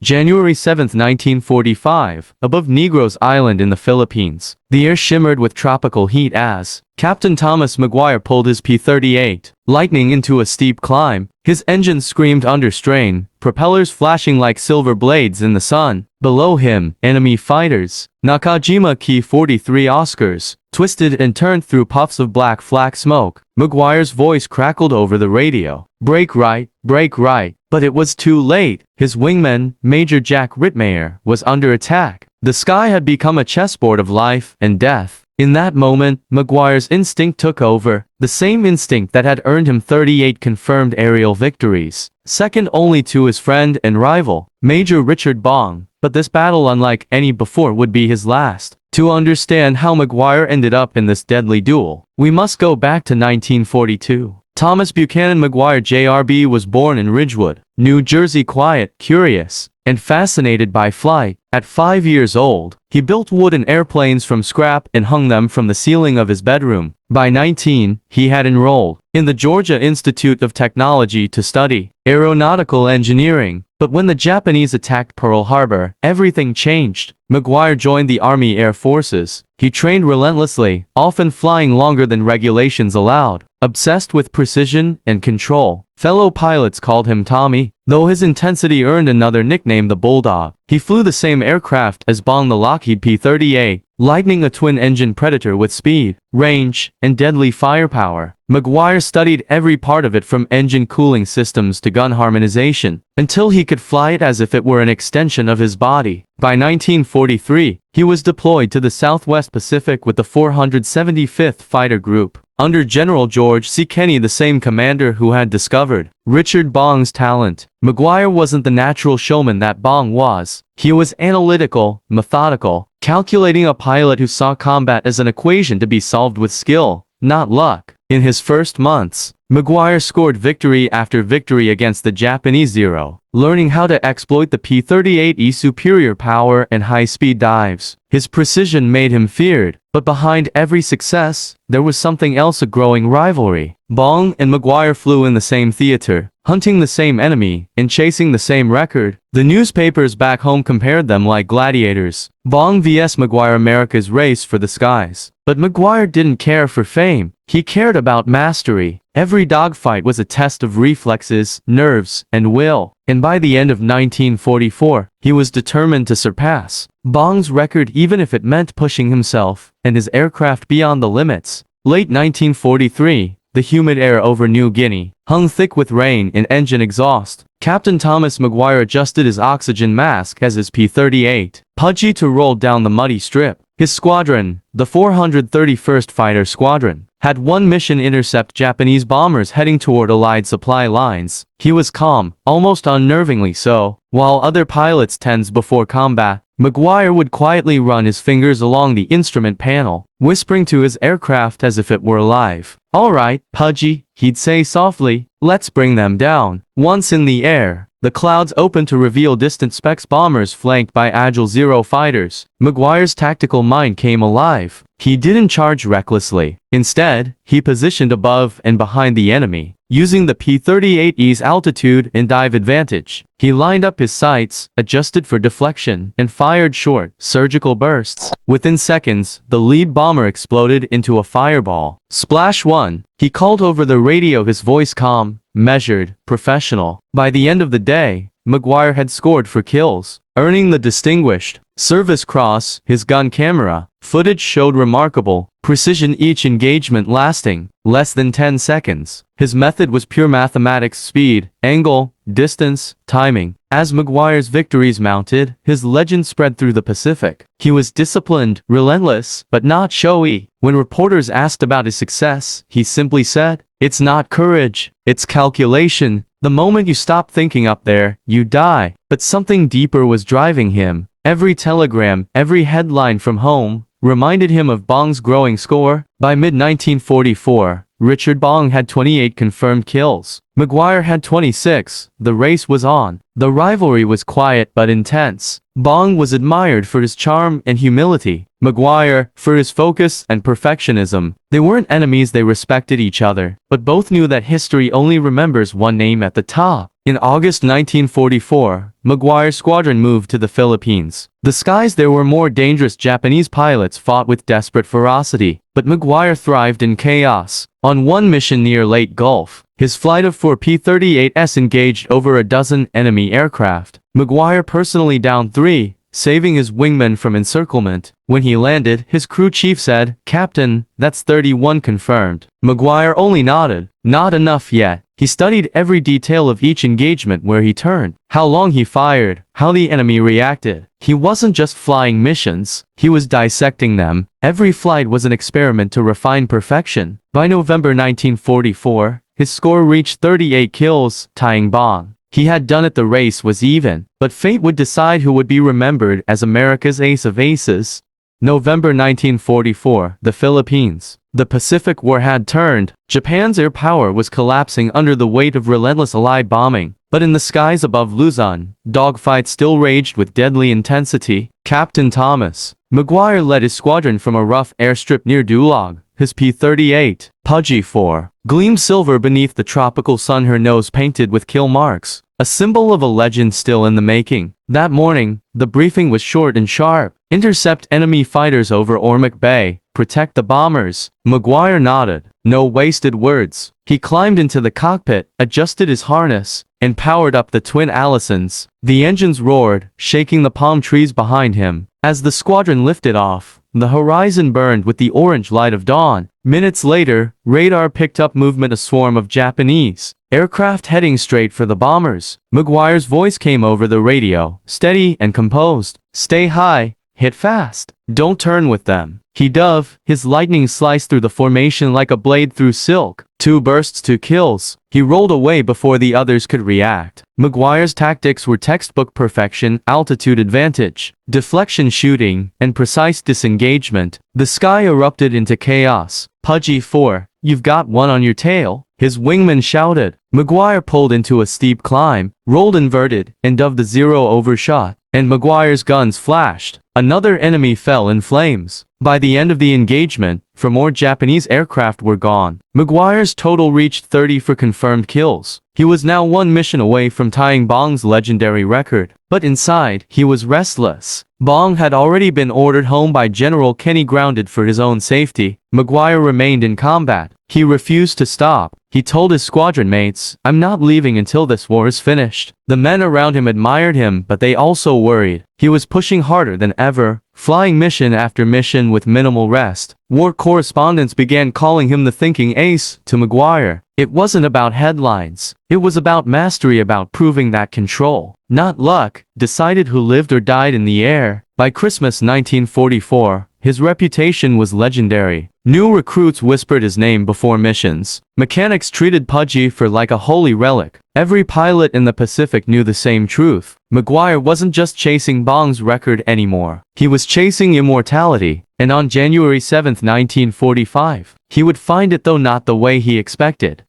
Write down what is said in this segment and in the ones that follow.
January 7, 1945, above Negros Island in the Philippines. The air shimmered with tropical heat as Captain Thomas McGuire pulled his P-38 Lightning into a steep climb. His engine screamed under strain, propellers flashing like silver blades in the sun. Below him, enemy fighters, Nakajima Ki-43 Oscars, twisted and turned through puffs of black flak smoke. McGuire's voice crackled over the radio. Brake right, brake right. But it was too late. His wingman, Major Jack Rittmeyer, was under attack. The sky had become a chessboard of life and death. In that moment, McGuire's instinct took over, the same instinct that had earned him 38 confirmed aerial victories, second only to his friend and rival, Major Richard Bong. But this battle, unlike any before, would be his last. To understand how McGuire ended up in this deadly duel, we must go back to 1942. Thomas Buchanan McGuire JRB was born in Ridgewood, New Jersey. Quiet, curious, and fascinated by flight. At 5 years old, he built wooden airplanes from scrap and hung them from the ceiling of his bedroom. By 19, he had enrolled in the Georgia Institute of Technology to study aeronautical engineering. But when the Japanese attacked Pearl Harbor, everything changed. McGuire joined the Army Air Forces. He trained relentlessly, often flying longer than regulations allowed. Obsessed with precision and control, fellow pilots called him Tommy, though his intensity earned another nickname, the Bulldog. He flew the same aircraft as Bong, the Lockheed P-38 Lightning, a twin-engine Predator with speed, range, and deadly firepower. McGuire studied every part of it, from engine cooling systems to gun harmonization, until he could fly it as if it were an extension of his body. By 1943, he was deployed to the Southwest Pacific with the 475th Fighter Group, under General George C. Kenney, the same commander who had discovered Richard Bong's talent. McGuire wasn't the natural showman that Bong was. He was analytical, methodical, calculating, a pilot who saw combat as an equation to be solved with skill, not luck. In his first months, McGuire scored victory after victory against the Japanese Zero, learning how to exploit the P-38E's superior power and high-speed dives. His precision made him feared, but behind every success, there was something else: a growing rivalry. Bong and McGuire flew in the same theater, hunting the same enemy, and chasing the same record. The newspapers back home compared them like gladiators. Bong vs McGuire, America's race for the skies. But McGuire didn't care for fame. He cared about mastery. Every dogfight was a test of reflexes, nerves, and will. And by the end of 1944, he was determined to surpass Bong's record, even if it meant pushing himself and his aircraft beyond the limits. Late 1943, the humid air over New Guinea hung thick with rain and engine exhaust. Captain Thomas McGuire adjusted his oxygen mask as his P-38 Pudgy to roll down the muddy strip. His squadron, the 431st Fighter Squadron, had one mission: intercept Japanese bombers heading toward Allied supply lines. He was calm, almost unnervingly so. While other pilots tense before combat, McGuire would quietly run his fingers along the instrument panel, whispering to his aircraft as if it were alive. "All right, Pudgy," he'd say softly, "let's bring them down." Once in the air, the clouds opened to reveal distant Specs bombers flanked by agile Zero fighters. McGuire's tactical mind came alive. He didn't charge recklessly. Instead, he positioned above and behind the enemy, using the P-38E's altitude and dive advantage. He lined up his sights, adjusted for deflection, and fired short, surgical bursts. Within seconds, the lead bomber exploded into a fireball. "Splash one," he called over the radio, his voice calm, measured, professional. By the end of the day, McGuire had scored 4 kills, earning the Distinguished Service Cross. His gun camera footage showed remarkable precision, each engagement lasting less than 10 seconds. His method was pure mathematics: speed, angle, distance, timing. As McGuire's victories mounted, his legend spread through the Pacific. He was disciplined, relentless, but not showy. When reporters asked about his success, he simply said, "It's not courage, it's calculation. The moment you stop thinking up there, you die." But something deeper was driving him. Every telegram, every headline from home, reminded him of Bong's growing score. By mid-1944, Richard Bong had 28 confirmed kills. McGuire had 26. The race was on. The rivalry was quiet but intense. Bong was admired for his charm and humility. McGuire, for his focus and perfectionism. They weren't enemies, they respected each other, but both knew that history only remembers one name at the top. In August 1944, McGuire's squadron moved to the Philippines. The skies there were more dangerous. Japanese pilots fought with desperate ferocity, but McGuire thrived in chaos. On one mission near Leyte Gulf, his flight of 4 P-38s engaged over a dozen enemy aircraft. McGuire personally downed 3, saving his wingmen from encirclement. When he landed, his crew chief said, "Captain, that's 31 confirmed." McGuire only nodded. Not enough yet. He studied every detail of each engagement, where he turned, how long he fired, how the enemy reacted. He wasn't just flying missions, he was dissecting them. Every flight was an experiment to refine perfection. By November 1944, his score reached 38 kills, tying Bong. He had done it, the race was even, but fate would decide who would be remembered as America's ace of aces. November 1944, the Philippines. The Pacific War had turned. Japan's air power was collapsing under the weight of relentless Allied bombing. But in the skies above Luzon, dogfights still raged with deadly intensity. Captain Thomas McGuire led his squadron from a rough airstrip near Dulag. His P-38, Pudgy 4, gleamed silver beneath the tropical sun, her nose painted with kill marks, a symbol of a legend still in the making. That morning, the briefing was short and sharp. Intercept enemy fighters over Ormoc Bay. Protect the bombers. McGuire nodded. No wasted words. He climbed into the cockpit, adjusted his harness, and powered up the twin Allisons. The engines roared, shaking the palm trees behind him. As the squadron lifted off, the horizon burned with the orange light of dawn. Minutes later, radar picked up movement, a swarm of Japanese aircraft heading straight for the bombers. McGuire's voice came over the radio, steady and composed. "Stay high, hit fast, don't turn with them." He dove, his lightning sliced through the formation like a blade through silk. 2 bursts, 2 kills. He rolled away before the others could react. McGuire's tactics were textbook perfection, altitude advantage, deflection shooting, and precise disengagement. The sky erupted into chaos. "Pudgy 4, you've got one on your tail," his wingman shouted. McGuire pulled into a steep climb, rolled inverted, and dove the 0 overshot, and McGuire's guns flashed. Another enemy fell in flames. By the end of the engagement, 4 more Japanese aircraft were gone. McGuire's total reached 30 for confirmed kills. He was now 1 mission away from tying Bong's legendary record. But inside, he was restless. Bong had already been ordered home by General Kenny, grounded for his own safety. McGuire remained in combat. He refused to stop. He told his squadron mates, "I'm not leaving until this war is finished." The men around him admired him, but they also worried. He was pushing harder than ever, flying mission after mission with minimal rest. War correspondents began calling him the thinking ace. To McGuire, it wasn't about headlines. It was about mastery, about proving that control, not luck, decided who lived or died in the air. By Christmas 1944, his reputation was legendary. New recruits whispered his name before missions. Mechanics treated Pudgy 4 like a holy relic. Every pilot in the Pacific knew the same truth. McGuire wasn't just chasing Bong's record anymore. He was chasing immortality. And on January 7, 1945, he would find it, though not the way he expected.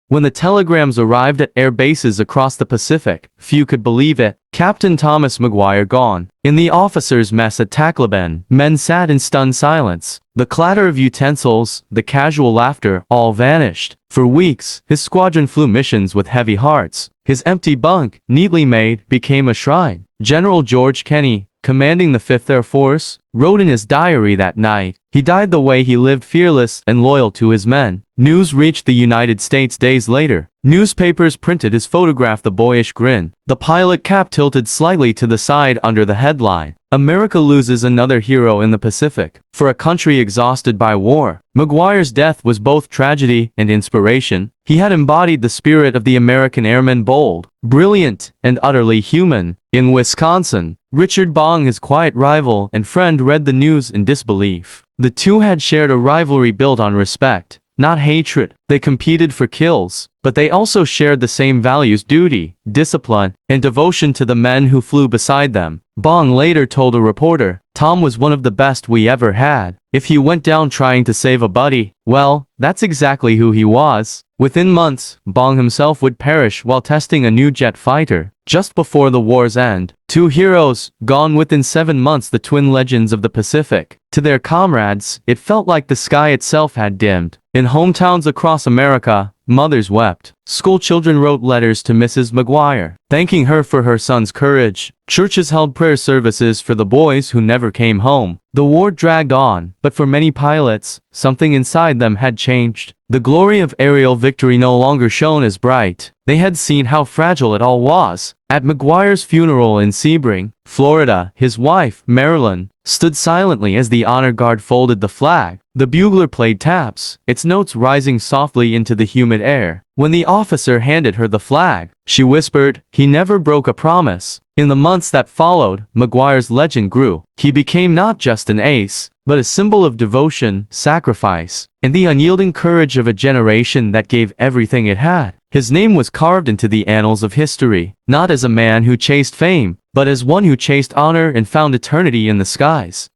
When the telegrams arrived at air bases across the Pacific, few could believe it. Captain Thomas McGuire gone. In the officers' mess at Tacloban, men sat in stunned silence. The clatter of utensils, the casual laughter, all vanished. For weeks, his squadron flew missions with heavy hearts. His empty bunk, neatly made, became a shrine. General George Kenny, commanding the 5th Air Force, wrote in his diary that night, "He died the way he lived, fearless and loyal to his men." News reached the United States days later. Newspapers printed his photograph, the boyish grin, the pilot cap tilted slightly to the side under the headline, "America loses another hero in the Pacific." For a country exhausted by war, McGuire's death was both tragedy and inspiration. He had embodied the spirit of the American airman, bold, brilliant, and utterly human. In Wisconsin, Richard Bong, his quiet rival and friend, read the news in disbelief. The two had shared a rivalry built on respect, not hatred. They competed for kills, but they also shared the same values: duty, discipline, and devotion to the men who flew beside them. Bong later told a reporter, "Tom was one of the best we ever had. If he went down trying to save a buddy, well, that's exactly who he was. Within months, Bong himself would perish while testing a new jet fighter. Just before the war's end, two heroes, gone within 7 months, the twin legends of the Pacific. To their comrades, it felt like the sky itself had dimmed. In hometowns across America, mothers wept. Schoolchildren wrote letters to Mrs. McGuire, thanking her for her son's courage. Churches held prayer services for the boys who never came home. The war dragged on, but for many pilots, something inside them had changed. The glory of aerial victory no longer shone as bright. They had seen how fragile it all was. At McGuire's funeral in Sebring, Florida, his wife, Marilyn, stood silently as the honor guard folded the flag. The bugler played taps, its notes rising softly into the humid air. When the officer handed her the flag, she whispered, "He never broke a promise." In the months that followed, McGuire's legend grew. He became not just an ace, but a symbol of devotion, sacrifice, and the unyielding courage of a generation that gave everything it had. His name was carved into the annals of history, not as a man who chased fame, but as one who chased honor and found eternity in the skies.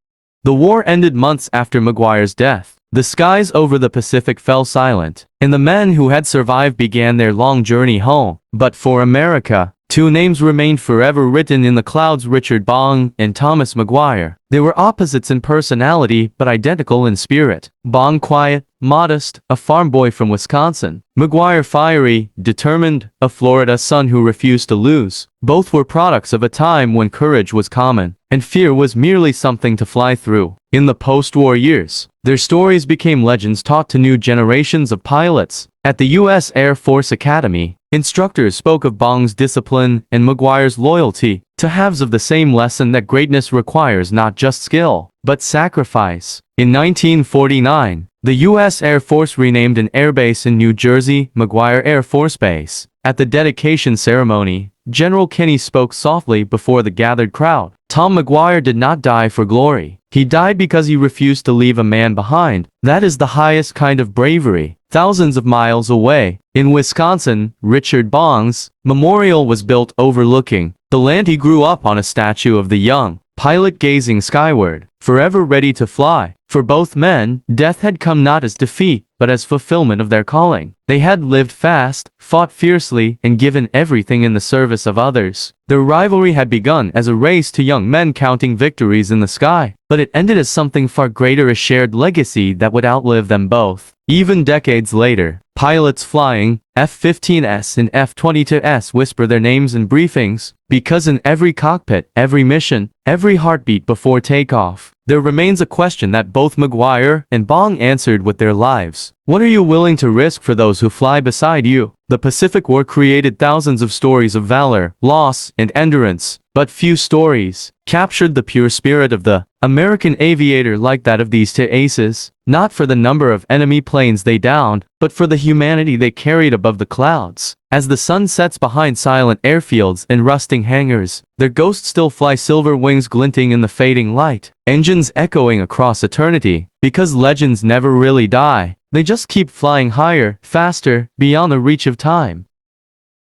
The war ended months after McGuire's death. The skies over the Pacific fell silent, and the men who had survived began their long journey home. But for America, two names remained forever written in the clouds: Richard Bong and Thomas McGuire. They were opposites in personality, but identical in spirit. Bong quiet, modest, a farm boy from Wisconsin. McGuire fiery, determined, a Florida son who refused to lose. Both were products of a time when courage was common, and fear was merely something to fly through. In the post-war years, their stories became legends taught to new generations of pilots. At the U.S. Air Force Academy, instructors spoke of Bong's discipline and McGuire's loyalty, two halves of the same lesson that greatness requires not just skill, but sacrifice. In 1949, the U.S. Air Force renamed an airbase in New Jersey McGuire Air Force Base. At the dedication ceremony, General Kinney spoke softly before the gathered crowd. Tom McGuire did not die for glory. He died because he refused to leave a man behind. That is the highest kind of bravery. Thousands of miles away, in Wisconsin, Richard Bong's memorial was built overlooking the land he grew up on, a statue of the young pilot gazing skyward, forever ready to fly. For both men, death had come not as defeat, but as fulfillment of their calling. They had lived fast, fought fiercely, and given everything in the service of others. Their rivalry had begun as a race to young men counting victories in the sky, but it ended as something far greater, a shared legacy that would outlive them both. Even decades later, pilots flying F-15s and F-22s whisper their names in briefings, because in every cockpit, every mission, every heartbeat before takeoff, there remains a question that both McGuire and Bong answered with their lives. What are you willing to risk for those who fly beside you? The Pacific War created thousands of stories of valor, loss, and endurance, but few stories captured the pure spirit of the American aviator like that of these two aces, not for the number of enemy planes they downed, but for the humanity they carried above the clouds. As the sun sets behind silent airfields and rusting hangars, their ghosts still fly, silver wings glinting in the fading light, engines echoing across eternity. Because legends never really die, they just keep flying higher, faster, beyond the reach of time.